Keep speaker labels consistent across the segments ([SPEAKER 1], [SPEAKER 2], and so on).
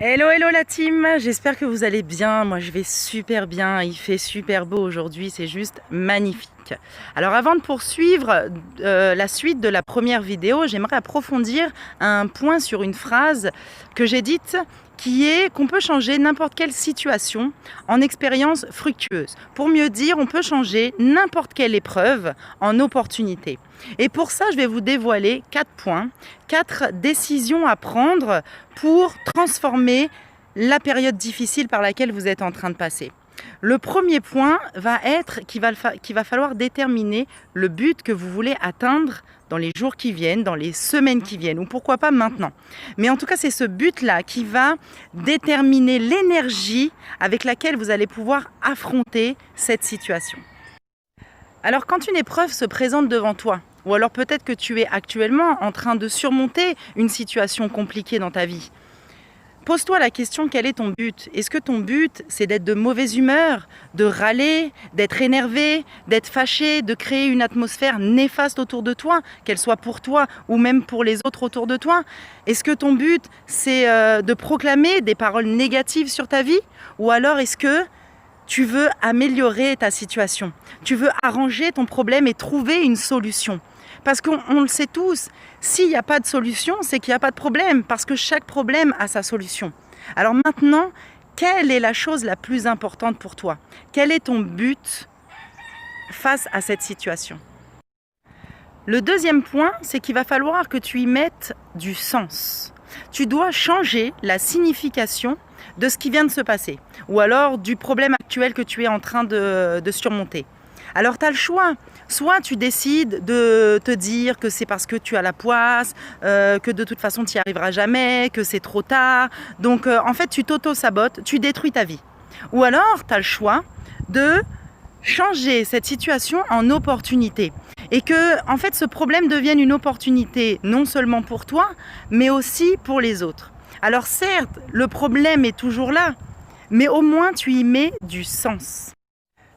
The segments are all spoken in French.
[SPEAKER 1] Hello, hello la team, j'espère que vous allez bien. Moi je vais super bien, il fait super beau aujourd'hui, c'est juste magnifique. Alors avant de poursuivre la suite de la première vidéo, j'aimerais approfondir un point sur une phrase que j'ai dite qui est qu'on peut changer n'importe quelle situation en expérience fructueuse. Pour mieux dire, on peut changer n'importe quelle épreuve en opportunité. Et pour ça, je vais vous dévoiler 4 points, 4 décisions à prendre pour transformer la période difficile par laquelle vous êtes en train de passer. Le premier point va être qu'il va falloir déterminer le but que vous voulez atteindre dans les jours qui viennent, dans les semaines qui viennent, ou pourquoi pas maintenant. Mais en tout cas, c'est ce but-là qui va déterminer l'énergie avec laquelle vous allez pouvoir affronter cette situation. Alors quand une épreuve se présente devant toi, ou alors peut-être que tu es actuellement en train de surmonter une situation compliquée dans ta vie, pose-toi la question, quel est ton but? Est-ce que ton but, c'est d'être de mauvaise humeur, de râler, d'être énervé, d'être fâché, de créer une atmosphère néfaste autour de toi, qu'elle soit pour toi ou même pour les autres autour de toi? Est-ce que ton but, c'est de proclamer des paroles négatives sur ta vie? Ou alors est-ce que tu veux améliorer ta situation? Tu veux arranger ton problème et trouver une solution? Parce qu'on le sait tous, s'il n'y a pas de solution, c'est qu'il n'y a pas de problème, parce que chaque problème a sa solution. Alors maintenant, quelle est la chose la plus importante pour toi? Quel est ton but face à cette situation? Le deuxième point, c'est qu'il va falloir que tu y mettes du sens. Tu dois changer la signification de ce qui vient de se passer, ou alors du problème actuel que tu es en train de surmonter. Alors tu as le choix, soit tu décides de te dire que c'est parce que tu as la poisse, que de toute façon tu n'y arriveras jamais, que c'est trop tard, donc en fait tu t'auto-sabotes, tu détruis ta vie. Ou alors tu as le choix de changer cette situation en opportunité et que en fait ce problème devienne une opportunité non seulement pour toi mais aussi pour les autres. Alors certes, le problème est toujours là, mais au moins tu y mets du sens.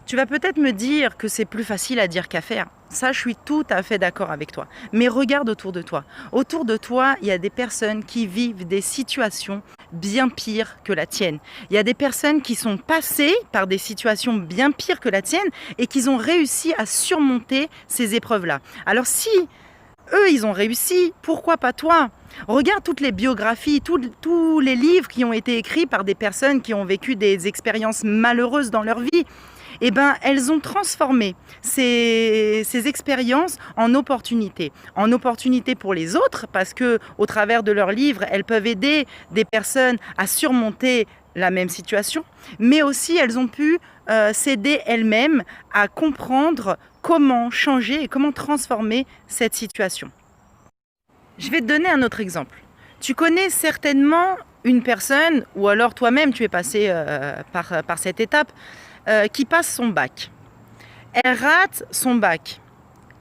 [SPEAKER 1] Tu vas peut-être me dire que c'est plus facile à dire qu'à faire. Ça, je suis tout à fait d'accord avec toi. Mais regarde autour de toi. Autour de toi, il y a des personnes qui vivent des situations bien pires que la tienne. Il y a des personnes qui sont passées par des situations bien pires que la tienne et qui ont réussi à surmonter ces épreuves-là. Alors si eux, ils ont réussi, pourquoi pas toi? Regarde toutes les biographies, tous les livres qui ont été écrits par des personnes qui ont vécu des expériences malheureuses dans leur vie. Eh ben, elles ont transformé ces expériences en opportunités pour les autres, parce que au travers de leurs livres, elles peuvent aider des personnes à surmonter la même situation, mais aussi elles ont pu s'aider elles-mêmes à comprendre comment changer et comment transformer cette situation. Je vais te donner un autre exemple. Tu connais certainement une personne, ou alors toi-même tu es passé par cette étape, qui passe son bac. Elle rate son bac.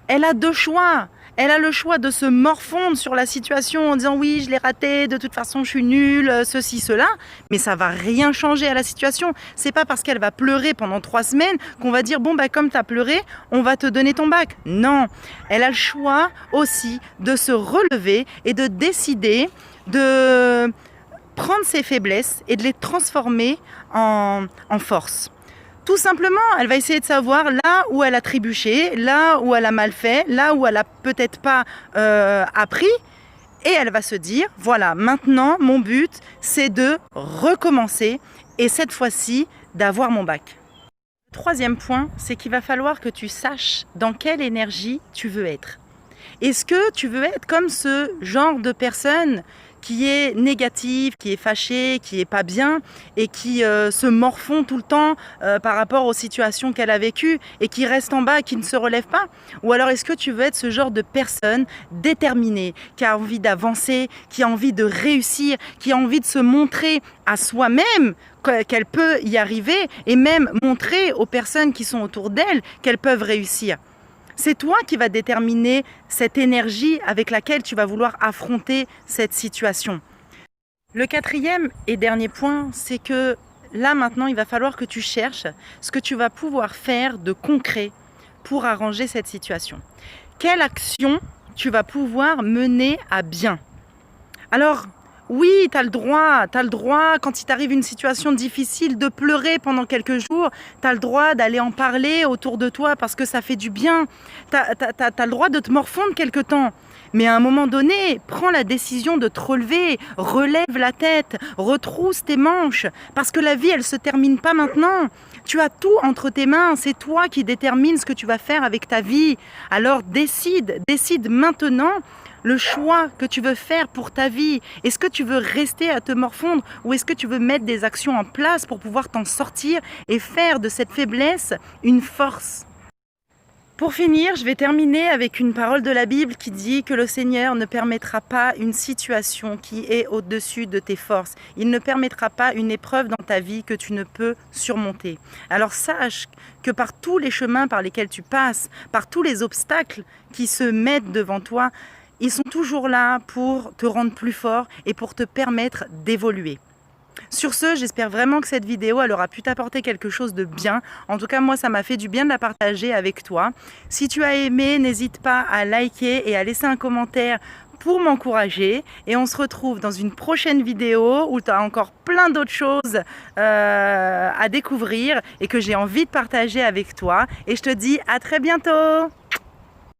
[SPEAKER 1] Elle a deux choix. Elle a le choix de se morfondre sur la situation en disant oui, je l'ai raté, de toute façon je suis nulle, ceci, cela, mais ça va rien changer à la situation. C'est pas parce qu'elle va pleurer pendant 3 semaines qu'on va dire bon bah comme tu as pleuré, on va te donner ton bac. Non, elle a le choix aussi de se relever et de décider de prendre ses faiblesses et de les transformer en force. Tout simplement, elle va essayer de savoir là où elle a trébuché, là où elle a mal fait, là où elle a peut-être pas appris. Et elle va se dire, voilà, maintenant mon but c'est de recommencer et cette fois-ci d'avoir mon bac. Le troisième point, c'est qu'il va falloir que tu saches dans quelle énergie tu veux être. Est-ce que tu veux être comme ce genre de personne qui est négative, qui est fâchée, qui est pas bien et qui se morfond tout le temps par rapport aux situations qu'elle a vécues et qui reste en bas, qui ne se relève pas? Ou alors est-ce que tu veux être ce genre de personne déterminée, qui a envie d'avancer, qui a envie de réussir, qui a envie de se montrer à soi-même qu'elle peut y arriver et même montrer aux personnes qui sont autour d'elle qu'elles peuvent réussir? C'est toi qui vas déterminer cette énergie avec laquelle tu vas vouloir affronter cette situation. Le quatrième et dernier point, c'est que là maintenant, il va falloir que tu cherches ce que tu vas pouvoir faire de concret pour arranger cette situation. Quelle action tu vas pouvoir mener à bien? Alors, Oui, tu as le droit, quand il t'arrive une situation difficile, de pleurer pendant quelques jours. Tu as le droit d'aller en parler autour de toi parce que ça fait du bien. Tu as le droit de te morfondre quelque temps. Mais à un moment donné, prends la décision de te relever, relève la tête, retrousse tes manches, parce que la vie, elle ne se termine pas maintenant. Tu as tout entre tes mains, c'est toi qui détermines ce que tu vas faire avec ta vie. Alors décide maintenant le choix que tu veux faire pour ta vie. Est-ce que tu veux rester à te morfondre ou est-ce que tu veux mettre des actions en place pour pouvoir t'en sortir et faire de cette faiblesse une force ? Pour finir, je vais terminer avec une parole de la Bible qui dit que le Seigneur ne permettra pas une situation qui est au-dessus de tes forces. Il ne permettra pas une épreuve dans ta vie que tu ne peux surmonter. Alors sache que par tous les chemins par lesquels tu passes, par tous les obstacles qui se mettent devant toi, ils sont toujours là pour te rendre plus fort et pour te permettre d'évoluer. Sur ce, j'espère vraiment que cette vidéo elle aura pu t'apporter quelque chose de bien. En tout cas, moi, ça m'a fait du bien de la partager avec toi. Si tu as aimé, n'hésite pas à liker et à laisser un commentaire pour m'encourager. Et on se retrouve dans une prochaine vidéo où tu as encore plein d'autres choses à découvrir et que j'ai envie de partager avec toi. Et je te dis à très bientôt!